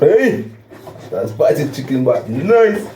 Hey, that's spicy chicken back. Nice.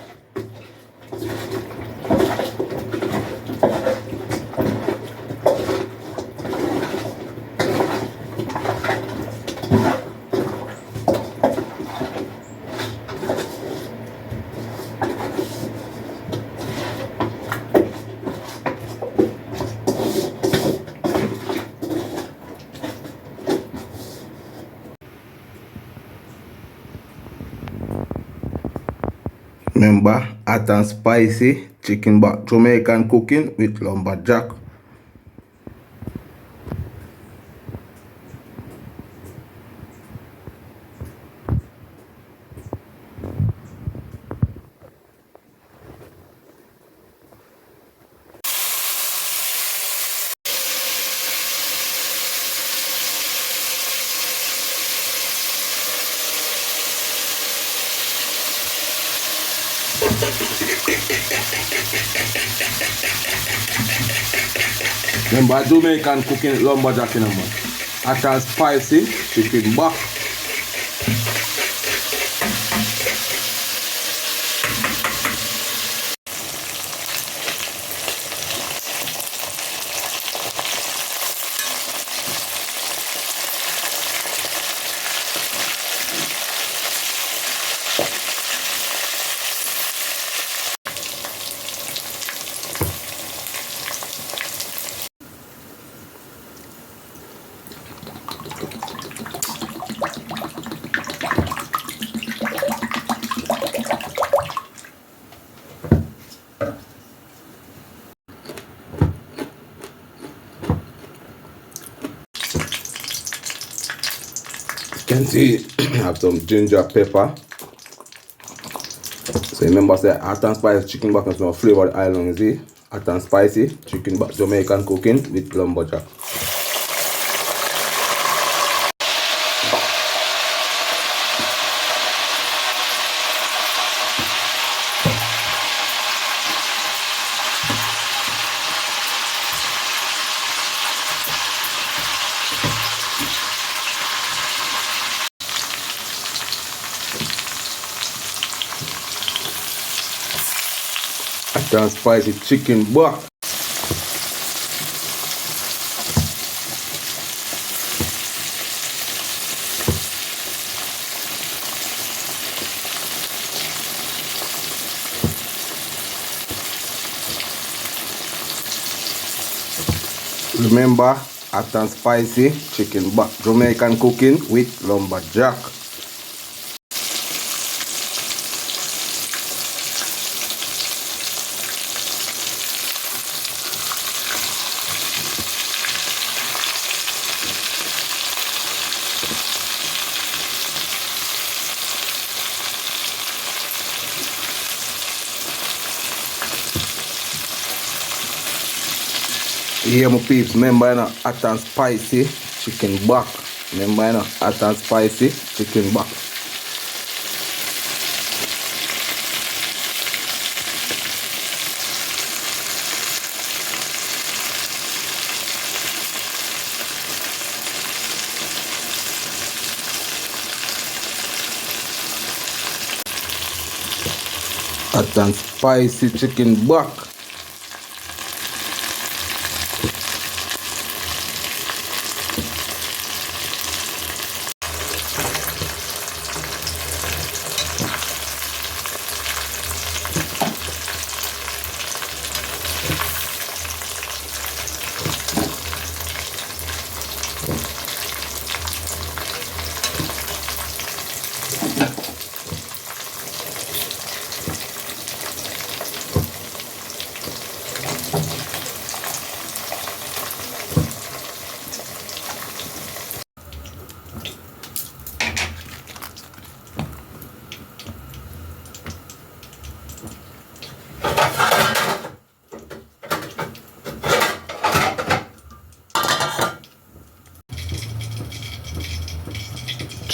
Remember, hot and spicy chicken back, Jamaican cooking with lumberjack. Remember, Jamaican cooking with lumberjack in a man. Hot and spicy chicken back. You can see I have some ginger pepper. So remember, say hot and spicy chicken back and some flavored island, you see? Hot and spicy chicken back, Jamaican cooking with lumberjack. Hot and spicy chicken back. Remember, hot and spicy chicken back, Jamaican cooking with lumberjack. Yeah, my peeps, remember, you know, hot and spicy chicken back. Remember, you know, hot and spicy chicken back. Hot and spicy chicken back.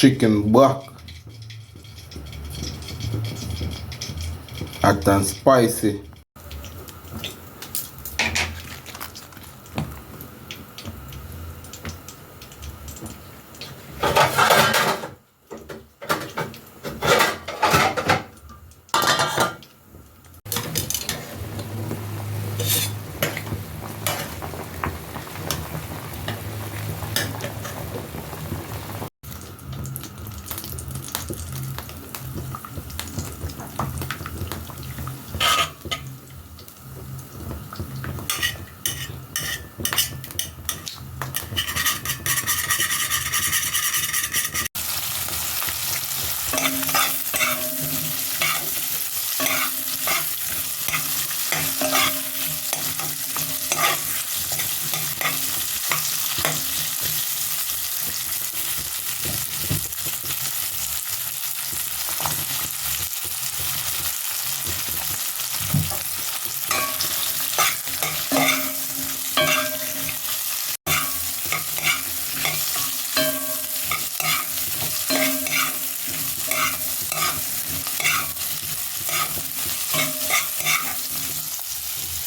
chicken back. Hot and spicy.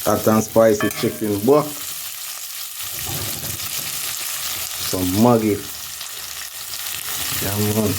Hot and spicy chicken back. Some Maggie. Yeah, man.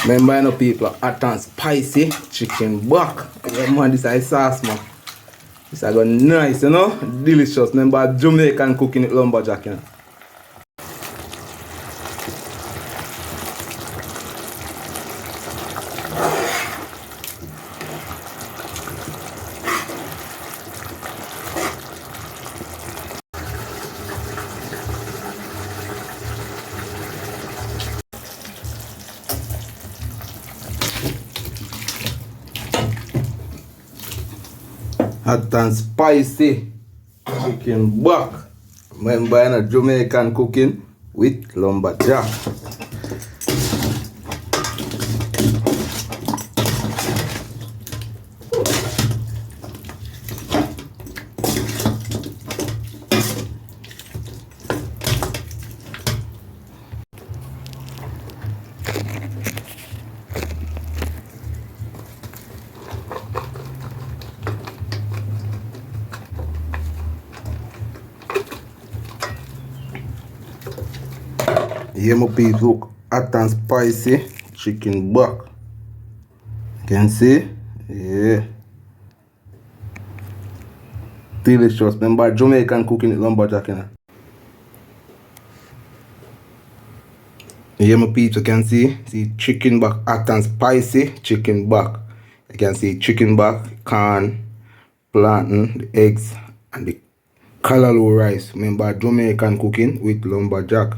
Remember, you know, people, hot and spicy chicken back. Yeah, man, this is sauce, man. This is going nice, you know, delicious. Remember, Jamaican cooking it lumberjack, you know. Hot and spicy chicken back. Remember, you know, Jamaican cooking with lumberjack. Here my people, look, hot and spicy chicken back. You can see, yeah, delicious. Remember, Jamaican cooking it lumberjack, you know. Here my people, you can see chicken back, hot and spicy chicken back. You can see chicken back, corn, plantain, the eggs, and the callaloo rice. Remember, Jamaican cooking with lumberjack.